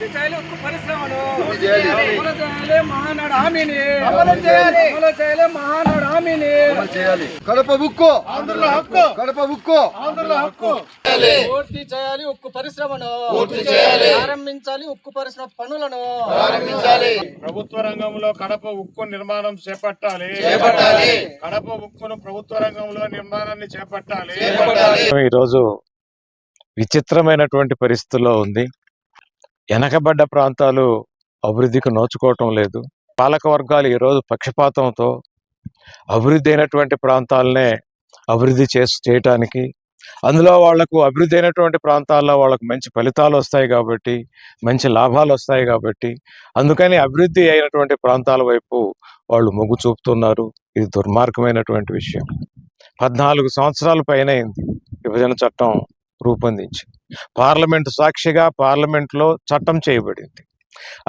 ఉక్కు పరిశ్రమను అమలు చేయాలి. మహానాడు హామీని అమలు చేయాలి. మహానాడు హామీని కడప ఉక్కు ఆంధ్రుల హక్కు, కడప ఉక్కు ఆంధ్రుల హక్కు. పూర్తి చేయాలి. ఉక్కు పరిశ్రమను ప్రారంభించాలి. ఉక్కు పరిశ్రమ పనులను ప్రారంభించాలి. ప్రభుత్వ రంగంలో కడప ఉక్కు నిర్మాణం చేపట్టాలి. కడప ఉక్కును ప్రభుత్వ రంగంలో నిర్మాణాన్ని చేపట్టాలి. ఈరోజు విచిత్రమైనటువంటి పరిస్థితుల్లో ఉంది. వెనకబడ్డ ప్రాంతాలు అభివృద్ధికి నోచుకోవటం లేదు. పాలక వర్గాలు ఈరోజు పక్షపాతంతో అభివృద్ధి అయినటువంటి ప్రాంతాలనే అభివృద్ధి చేయటానికి, అందులో వాళ్లకు అభివృద్ధి అయినటువంటి ప్రాంతాల్లో వాళ్ళకు మంచి ఫలితాలు వస్తాయి కాబట్టి, మంచి లాభాలు వస్తాయి కాబట్టి, అందుకని అభివృద్ధి అయినటువంటి ప్రాంతాల వైపు వాళ్ళు మొగ్గు చూపుతున్నారు. ఇది దుర్మార్గమైనటువంటి విషయం. 14 సంవత్సరాల పైన అయింది విభజన చట్టం రూపొందించి. పార్లమెంటు సాక్షిగా పార్లమెంట్లో చట్టం చేయబడింది.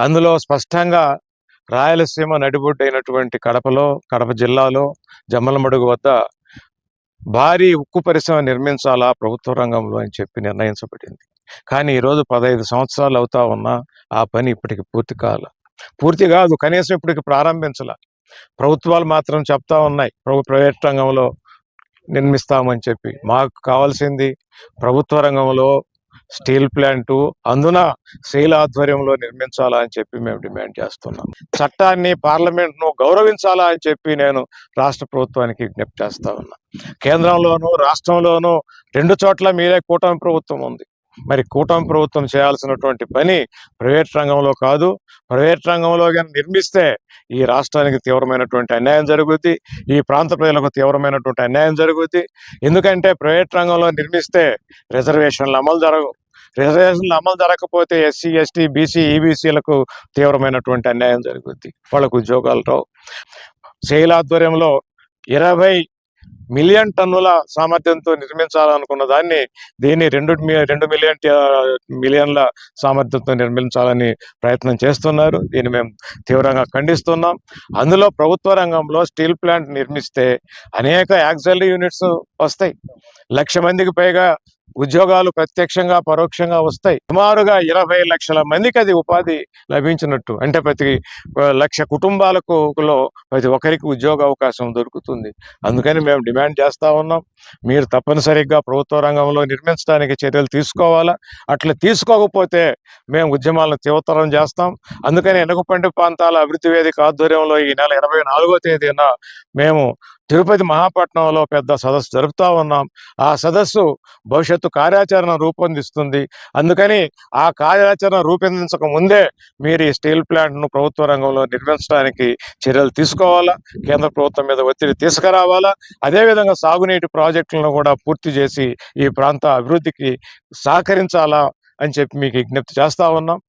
అందులో స్పష్టంగా రాయలసీమ నడిబొడ్డు అయినటువంటి కడప జిల్లాలో జమ్మలమడుగు వద్ద భారీ ఉక్కు పరిశ్రమ నిర్మించాలా ప్రభుత్వ రంగంలో అని చెప్పి నిర్ణయించబడింది. కానీ ఈరోజు 15 సంవత్సరాలు అవుతా ఉన్నా ఆ పని ఇప్పటికి పూర్తి కాదు, కనీసం ఇప్పటికి ప్రారంభించాల. ప్రభుత్వాలు మాత్రం చెప్తా ఉన్నాయి ప్రైవేట్ రంగంలో నిర్మిస్తామని చెప్పి. మాకు కావాల్సింది ప్రభుత్వ రంగంలో స్టీల్ ప్లాంటు, అందున శైల ఆధ్వర్యంలో నిర్మించాలా అని చెప్పి మేము డిమాండ్ చేస్తున్నాం. చట్టాన్ని, పార్లమెంట్ను గౌరవించాలా అని చెప్పి నేను రాష్ట్ర ప్రభుత్వానికి విజ్ఞప్తి చేస్తా ఉన్నా. కేంద్రంలోనూ రాష్ట్రంలోనూ 2 చోట్ల మీరే కూటమి ప్రభుత్వం ఉంది. మరి కూటమి ప్రభుత్వం చేయాల్సినటువంటి పని ప్రైవేట్ రంగంలో కాదు. ప్రైవేట్ రంగంలో కానీ నిర్మిస్తే ఈ రాష్ట్రానికి తీవ్రమైనటువంటి అన్యాయం జరుగుద్ది, ఈ ప్రాంత ప్రజలకు తీవ్రమైనటువంటి అన్యాయం జరుగుద్ది. ఎందుకంటే ప్రైవేట్ రంగంలో నిర్మిస్తే రిజర్వేషన్లు అమలు జరగకపోతే ఎస్సీ, ఎస్టీ, బీసీ, ఈబీసీలకు తీవ్రమైనటువంటి అన్యాయం జరుగుద్ది. వాళ్ళకు ఉద్యోగాలు రావు. శైల ఆధ్వర్యంలో 20 మిలియన్ టన్నుల సామర్థ్యంతో నిర్మించాలనుకున్న దీన్ని 2 మిలియన్ల సామర్థ్యంతో నిర్మించాలని ప్రయత్నం చేస్తున్నారు. దీన్ని మేము తీవ్రంగా ఖండిస్తున్నాం. అందులో ప్రభుత్వ రంగంలో స్టీల్ ప్లాంట్ నిర్మిస్తే అనేక యాక్సిలరీ యూనిట్స్ వస్తాయి. 1,00,000 మందికి పైగా ఉద్యోగాలు ప్రత్యక్షంగా పరోక్షంగా వస్తాయి. సుమారుగా 20 లక్షల మందికి అది ఉపాధి లభించినట్టు. అంటే ప్రతి 1,00,000 కుటుంబాలకు ప్రతి ఒక్కరికి ఉద్యోగ అవకాశం దొరుకుతుంది. అందుకని మేము డిమాండ్ చేస్తా ఉన్నాం, మీరు తప్పనిసరిగా ప్రభుత్వ రంగంలో నిర్మించడానికి చర్యలు తీసుకోవాలా. అట్లా తీసుకోకపోతే మేము ఉద్యమాలను తీవ్రతరం చేస్తాం. అందుకని ఎనకపండి ప్రాంతాల అభివృద్ధి వేదిక ఆధ్వర్యంలో ఈ నెల 24వ తేదీన మేము తిరుపతి మహాపట్నంలో పెద్ద సదస్సు జరుపుతా ఉన్నాం. ఆ సదస్సు భవిష్యత్తు కార్యాచరణ రూపొందిస్తుంది. అందుకని ఆ కార్యాచరణ రూపొందించక ముందే మీరు ఈ స్టీల్ ప్లాంట్ను ప్రభుత్వ రంగంలో నిర్మించడానికి చర్యలు తీసుకోవాలా. కేంద్ర ప్రభుత్వం మీద ఒత్తిడి తీసుకురావాలా. అదేవిధంగా సాగునీటి ప్రాజెక్టులను కూడా పూర్తి చేసి ఈ ప్రాంత అభివృద్ధికి సహకరించాలా అని చెప్పి మీకు విజ్ఞప్తి చేస్తా ఉన్నాం.